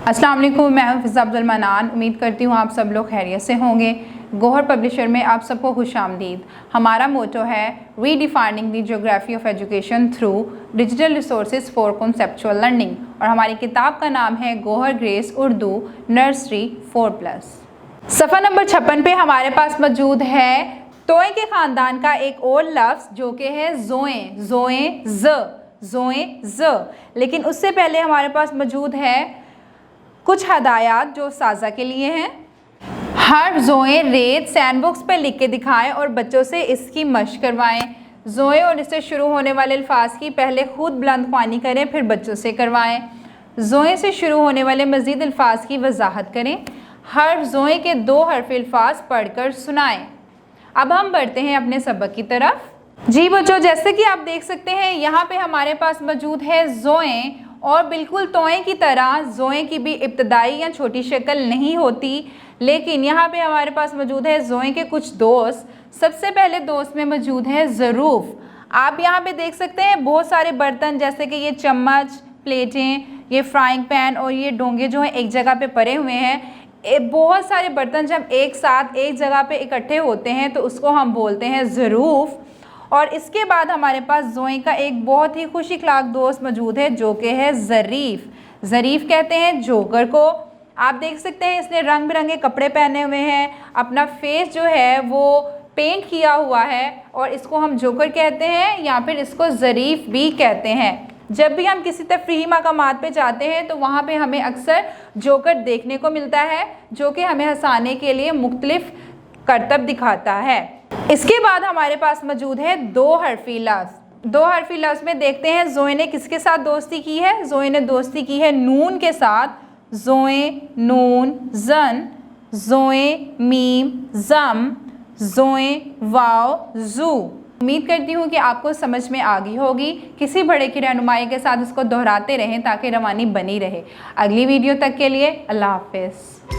अस्सलाम वालेकुम, मैं हूं फिज़ा अब्दुल मनान। उम्मीद करती हूँ आप सब लोग खैरियत से होंगे। गौहर पब्लिशर में आप सबको खुशामदीद। हमारा मोटो है redefining the geography of education through digital resources for conceptual learning, और हमारी किताब का नाम है गौहर ग्रेस उर्दू नर्सरी 4+। सफ़ा नंबर 56 पे हमारे पास मौजूद है तोए के ख़ानदान का एक और लफ्ज़ जो कि है ज़ोएं। लेकिन उससे पहले हमारे पास मौजूद है कुछ हदायत जो साजा के लिए हैं। हर ज़ोए रेत सैंडबॉक्स पर लिख के दिखाएं और बच्चों से इसकी मशक करवाएं। ज़ोए और इससे शुरू होने वाले अल्फाज की पहले खुद बुलंद ख्वानी करें, फिर बच्चों से करवाएं। ज़ोए से शुरू होने वाले मज़ीद अल्फाज की वजाहत करें। हर ज़ोए के 2 हरफ़ी अल्फाज पढ़कर सुनाएं। अब हम बढ़ते हैं अपने सबक की तरफ। जी बच्चों, जैसे कि आप देख सकते हैं यहाँ पे हमारे पास मौजूद है ज़ोए, और बिल्कुल तोए की तरह ज़ोए की भी इब्तदाई या छोटी शक्ल नहीं होती, लेकिन यहाँ पे हमारे पास मौजूद है ज़ोए के कुछ दोस्त। सबसे पहले दोस्त में मौजूद है ज़रूफ़। आप यहाँ पे देख सकते हैं बहुत सारे बर्तन, जैसे कि ये चम्मच, प्लेटें, ये फ्राइंग पैन और ये डोंगे जो हैं एक जगह पे पड़े हुए हैं। बहुत सारे बर्तन जब एक साथ एक जगह पे इकट्ठे होते हैं तो उसको हम बोलते हैं ज़रूफ़। और इसके बाद हमारे पास ज़ोए का एक बहुत ही खुश इखलाक दोस्त मौजूद है जो कि है ज़रीफ़। ज़रीफ़ कहते हैं जोकर को। आप देख सकते हैं इसने रंग बिरंगे कपड़े पहने हुए हैं, अपना फेस जो है वो पेंट किया हुआ है, और इसको हम जोकर कहते हैं या फिर इसको ज़रीफ़ भी कहते हैं। जब भी हम किसी तफरीही मकामात पे जाते हैं तो वहाँ पे हमें अक्सर जोकर देखने को मिलता है जो कि हमें हंसाने के लिए मुख्तलिफ करतब दिखाता है। इसके बाद हमारे पास मौजूद है 2 हरफ़ी लफ्ज़। 2 हरफ़ी लफ्ज़ में देखते हैं ज़ोए ने किसके साथ दोस्ती की है। ज़ोए ने दोस्ती की है नून के साथ। ज़ोए नून ज़न, ज़ोए मीम ज़म, ज़ोए वाव ज़ू। उम्मीद करती हूँ कि आपको समझ में आ गई होगी। किसी बड़े की रहनुमाई के साथ इसको दोहराते रहें ताकि रवानी बनी रहे। अगली वीडियो तक के लिए अल्लाह हाफ़िज़।